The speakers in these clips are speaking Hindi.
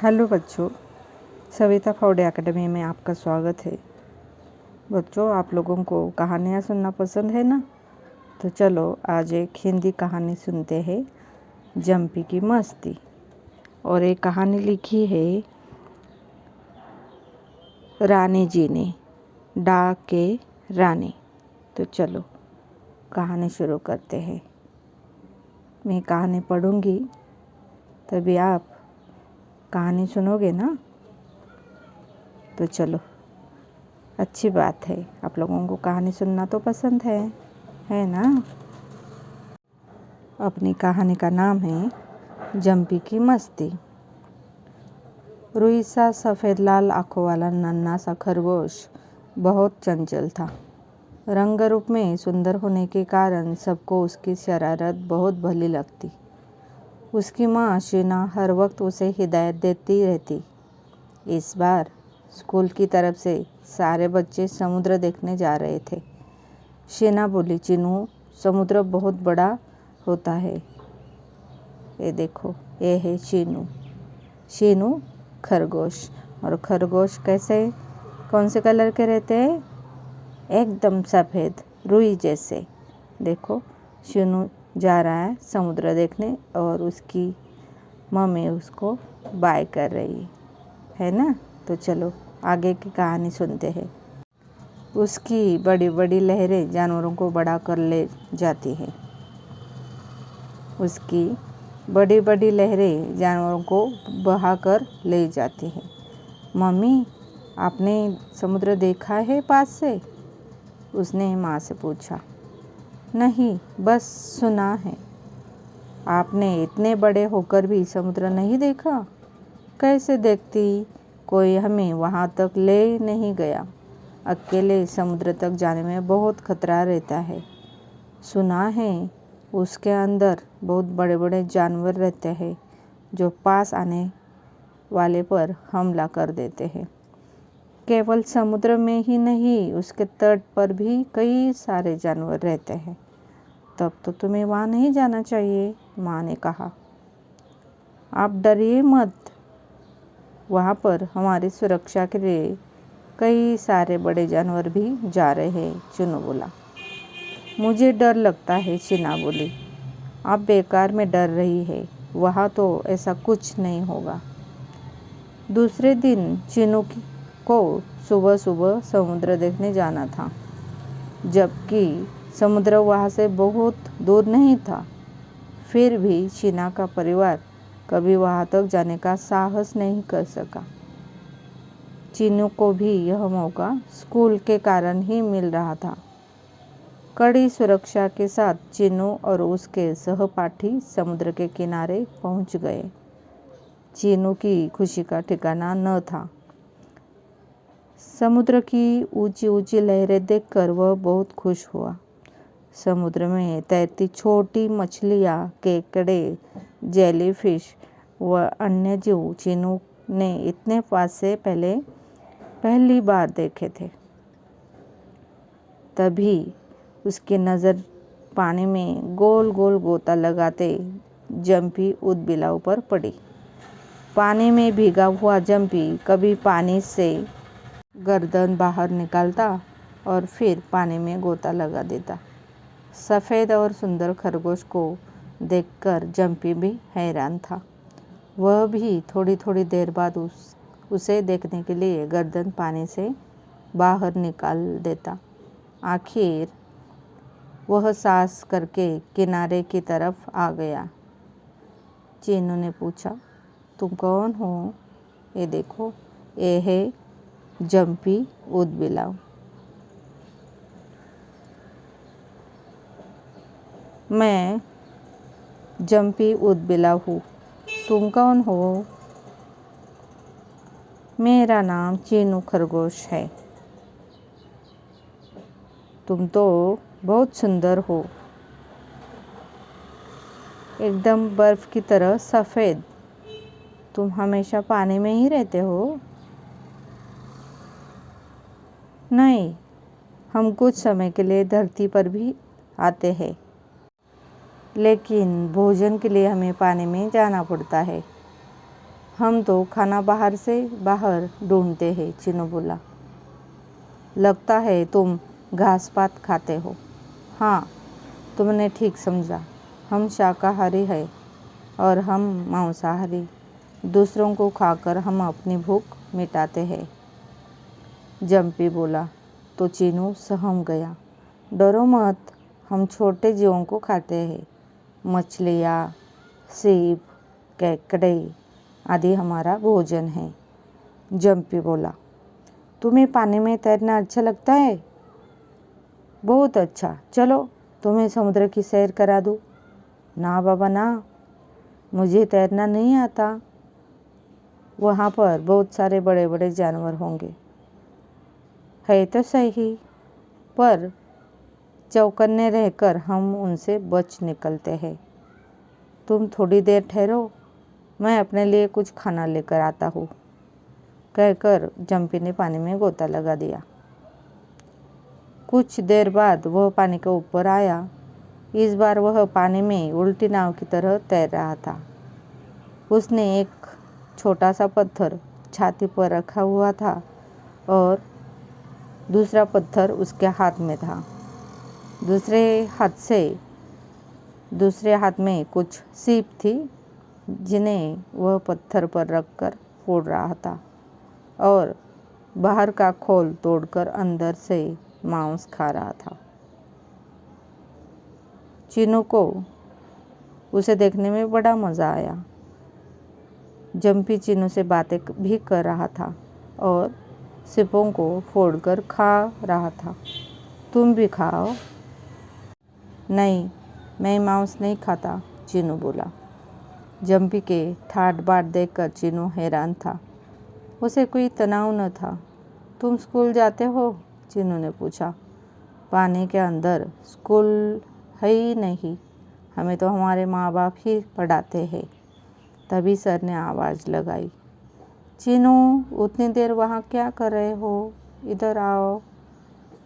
हेलो बच्चों, सविता फाउडे एकेडमी में आपका स्वागत है। बच्चों, आप लोगों को कहानियाँ सुनना पसंद है ना? तो चलो आज एक हिंदी कहानी सुनते हैं, जंपी की मस्ती। और एक कहानी लिखी है रानी जी ने, डाक के रानी। तो चलो कहानी शुरू करते हैं। मैं कहानी पढ़ूंगी, तभी आप कहानी सुनोगे ना? तो चलो, अच्छी बात है, आप लोगों को कहानी सुनना तो पसंद है ना? अपनी कहानी का नाम है जंपी की मस्ती। रुई सा सफ़ेद लाल आँखों वाला नन्हा सा खरगोश बहुत चंचल था। रंग रूप में सुंदर होने के कारण सबको उसकी शरारत बहुत भली लगती। उसकी माँ शीना हर वक्त उसे हिदायत देती रहती। इस बार स्कूल की तरफ से सारे बच्चे समुद्र देखने जा रहे थे। शीना बोली, चिनू, समुद्र बहुत बड़ा होता है। ये देखो, ये है शीनू। शीनू खरगोश। और खरगोश कैसे, कौन से कलर के रहते हैं? एकदम सफ़ेद, रुई जैसे। देखो, शीनू जा रहा है समुद्र देखने और उसकी मम्मी उसको बाय कर रही है ना? तो चलो आगे की कहानी सुनते हैं। उसकी बड़ी बड़ी लहरें जानवरों को बड़ा कर ले जाती हैं। उसकी बड़ी बड़ी लहरें जानवरों को बहा कर ले जाती हैं। मम्मी, आपने समुद्र देखा है पास से? उसने माँ से पूछा। नहीं, बस सुना है। आपने इतने बड़े होकर भी समुद्र नहीं देखा? कैसे देखती? कोई हमें वहाँ तक ले नहीं गया। अकेले समुद्र तक जाने में बहुत खतरा रहता है। सुना है उसके अंदर बहुत बड़े बड़े जानवर रहते हैं जो पास आने वाले पर हमला कर देते हैं। केवल समुद्र में ही नहीं, उसके तट पर भी कई सारे जानवर रहते हैं। तब तो तुम्हें वहाँ नहीं जाना चाहिए, माँ ने कहा। आप डरिए मत, वहाँ पर हमारी सुरक्षा के लिए कई सारे बड़े जानवर भी जा रहे हैं, चुनू बोला। मुझे डर लगता है, शीना बोली। आप बेकार में डर रही है, वहाँ तो ऐसा कुछ नहीं होगा। दूसरे दिन चीनू को सुबह सुबह समुद्र देखने जाना था, जबकि समुद्र वहाँ से बहुत दूर नहीं था। फिर भी शीना का परिवार कभी वहाँ तक जाने का साहस नहीं कर सका। चीनू को भी यह मौका स्कूल के कारण ही मिल रहा था। कड़ी सुरक्षा के साथ चीनू और उसके सहपाठी समुद्र के किनारे पहुँच गए। चीनू की खुशी का ठिकाना न था। समुद्र की ऊंची ऊंची लहरें देखकर वह बहुत खुश हुआ। समुद्र में तैरती छोटी मछलियाँ, केकड़े, जेलीफिश व अन्य जीव चीनू ने इतने पास से पहली बार देखे थे। तभी उसकी नज़र पानी में गोल गोल गोता लगाते जंपी ऊदबिलाव पर पड़ी। पानी में भीगा हुआ जंपी कभी पानी से गर्दन बाहर निकालता और फिर पानी में गोता लगा देता। सफ़ेद और सुंदर खरगोश को देखकर जंपी भी हैरान था। वह भी थोड़ी थोड़ी देर बाद उसे देखने के लिए गर्दन पानी से बाहर निकाल देता। आखिर वह सांस करके किनारे की तरफ आ गया। चीनू ने पूछा, तुम कौन हो? ये देखो, ये है जंपी ऊदबिलाव। मैं जंपी ऊदबिलाव हूँ। तुम कौन हो? मेरा नाम चीनू खरगोश है। तुम तो बहुत सुंदर हो, एकदम बर्फ की तरह सफ़ेद। तुम हमेशा पानी में ही रहते हो? नहीं, हम कुछ समय के लिए धरती पर भी आते हैं, लेकिन भोजन के लिए हमें पानी में जाना पड़ता है। हम तो खाना बाहर से बाहर ढूंढते हैं, चिनू बोला। लगता है तुम घास पात खाते हो। हाँ, तुमने ठीक समझा। हम शाकाहारी हैं और हम मांसाहारी। दूसरों को खाकर हम अपनी भूख मिटाते हैं। जंपी बोला तो चिनू सहम गया। डरो मत, हम छोटे जीवों को खाते हैं। मछलियाँ, सीप, केकड़े आदि हमारा भोजन है। जंपी बोला, तुम्हें पानी में तैरना अच्छा लगता है? बहुत अच्छा, चलो तुम्हें समुद्र की सैर करा दूँ। ना बाबा ना, मुझे तैरना नहीं आता। वहाँ पर बहुत सारे बड़े बड़े जानवर होंगे। है तो सही, पर चौकन्ने रहकर हम उनसे बच निकलते हैं। तुम थोड़ी देर ठहरो, मैं अपने लिए कुछ खाना लेकर आता हूँ, कहकर जंपी ने पानी में गोता लगा दिया। कुछ देर बाद वह पानी के ऊपर आया। इस बार वह पानी में उल्टी नाव की तरह तैर रहा था। उसने एक छोटा सा पत्थर छाती पर रखा हुआ था और दूसरा पत्थर उसके हाथ में था। दूसरे हाथ में कुछ सीप थी जिन्हें वह पत्थर पर रखकर फोड़ रहा था और बाहर का खोल तोड़कर अंदर से मांस खा रहा था। चिनू को उसे देखने में बड़ा मज़ा आया। जंपी चिनू से बातें भी कर रहा था और सीपों को फोड़कर खा रहा था। तुम भी खाओ। नहीं, मैं मांस नहीं खाता, चिनू बोला। जंपी के ठाट बाट देखकर चिनू हैरान था। उसे कोई तनाव न था। तुम स्कूल जाते हो? चिनू ने पूछा। पानी के अंदर स्कूल है ही नहीं, हमें तो हमारे माँ बाप ही पढ़ाते हैं। तभी सर ने आवाज़ लगाई। चिनू, उतनी देर वहाँ क्या कर रहे हो? इधर आओ।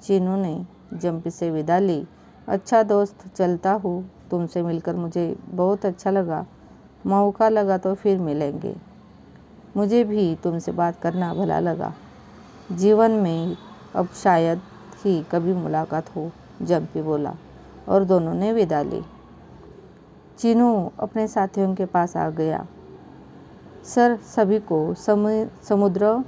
चिनू ने जंपी से विदा ली। अच्छा दोस्त, चलता हूँ। तुमसे मिलकर मुझे बहुत अच्छा लगा। मौका लगा तो फिर मिलेंगे। मुझे भी तुमसे बात करना भला लगा। जीवन में अब शायद ही कभी मुलाकात हो, जंपी बोला और दोनों ने विदा ली। चिनू अपने साथियों के पास आ गया। सर सभी को समुद्र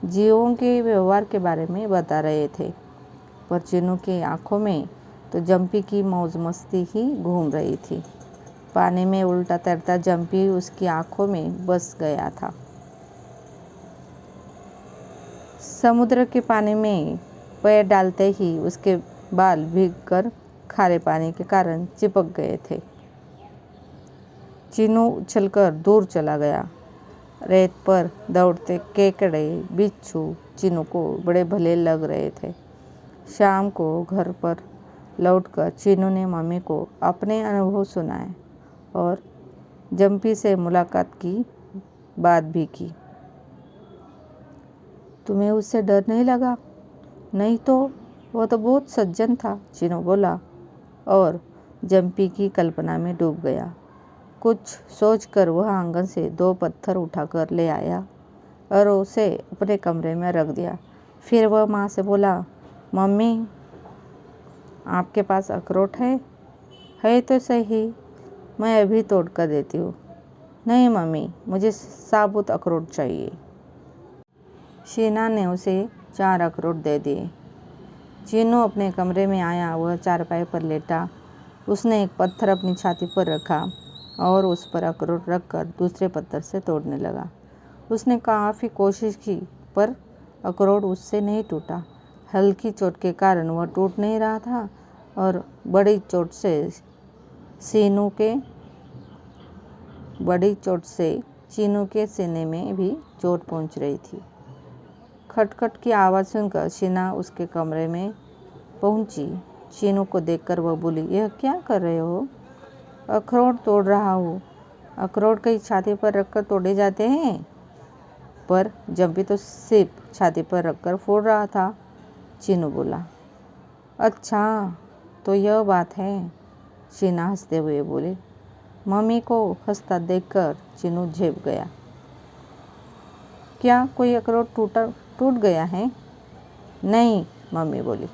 जीवों के व्यवहार के बारे में बता रहे थे, पर चिनू की आंखों में तो जंपी की मौज मस्ती ही घूम रही थी। पानी में उल्टा तैरता जंपी उसकी आंखों में बस गया था। समुद्र के पानी में पैर डालते ही उसके बाल भीगकर खारे पानी के कारण चिपक गए थे। चिनू उछलकर दूर चला गया। रेत पर दौड़ते केकड़े, बिच्छू चिनू को बड़े भले लग रहे थे। शाम को घर पर लौटकर चिनू ने मम्मी को अपने अनुभव सुनाए और जंपी से मुलाकात की बात भी की। तुम्हें उससे डर नहीं लगा? नहीं तो, वह तो बहुत सज्जन था, चिनू बोला और जंपी की कल्पना में डूब गया। कुछ सोचकर वह आंगन से 2 पत्थर उठाकर ले आया और उसे अपने कमरे में रख दिया। फिर वह माँ से बोला, मम्मी, आपके पास अखरोट है? है तो सही, मैं अभी तोड़ कर देती हूँ। नहीं मम्मी, मुझे साबुत अखरोट चाहिए। शीना ने उसे 4 अखरोट दे दिए। चिनू अपने कमरे में आया। वह चारपाई पर लेटा। उसने एक पत्थर अपनी छाती पर रखा और उस पर अखरोट रखकर दूसरे पत्थर से तोड़ने लगा। उसने काफ़ी कोशिश की, पर अखरोट उससे नहीं टूटा। हल्की चोट के कारण वह टूट नहीं रहा था और बड़ी चोट से चिनू के सीने में भी चोट पहुंच रही थी। खटखट की आवाज़ सुनकर शीना उसके कमरे में पहुंची। चिनू को देखकर वह बोली, यह क्या कर रहे हो? अखरोट तोड़ रहा हूँ। अखरोट कहीं छाती पर रखकर तोड़े जाते हैं? पर जंपी तो सिर्फ छाती पर रखकर फोड़ रहा था, चिनू बोला। अच्छा, तो यह बात है, शीना हंसते हुए बोले। मम्मी को हंसता देखकर चिनू झेप गया। क्या कोई अखरोट टूट गया है? नहीं, मम्मी बोली।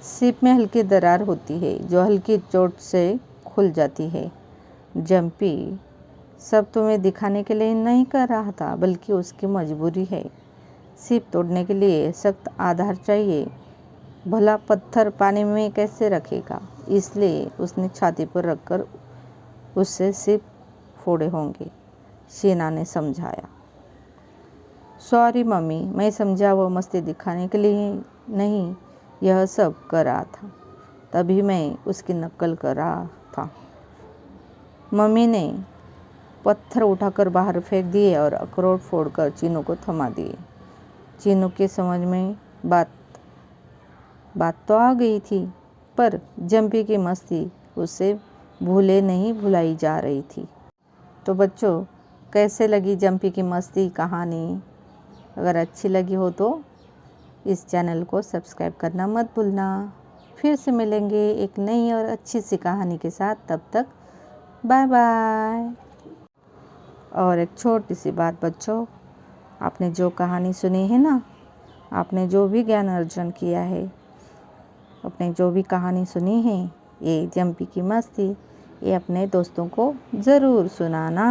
सीप में हल्की दरार होती है जो हल्की चोट से खुल जाती है। जंपी सब तुम्हें दिखाने के लिए नहीं कर रहा था, बल्कि उसकी मजबूरी है। सीप तोड़ने के लिए सख्त आधार चाहिए। भला पत्थर पानी में कैसे रखेगा? इसलिए उसने छाती पर रखकर उससे सीप फोड़े होंगे, शीना ने समझाया। सॉरी मम्मी, मैं समझा वो मस्ती दिखाने के लिए नहीं यह सब कर रहा था। तभी मैं उसकी नकल कर रहा था। मम्मी ने पत्थर उठाकर बाहर फेंक दिए और अखरोट फोड़कर चीनू को थमा दिए। चीनू की समझ में बात तो आ गई थी, पर जंपी की मस्ती उसे भूले नहीं भुलाई जा रही थी। तो बच्चों, कैसे लगी जंपी की मस्ती कहानी? अगर अच्छी लगी हो तो इस चैनल को सब्सक्राइब करना मत भूलना। फिर से मिलेंगे एक नई और अच्छी सी कहानी के साथ। तब तक बाय बाय। और एक छोटी सी बात बच्चों, आपने जो कहानी सुनी है ना, आपने जो भी ज्ञान अर्जन किया है, आपने जो भी कहानी सुनी है, ये जंपी की मस्ती, ये अपने दोस्तों को ज़रूर सुनाना।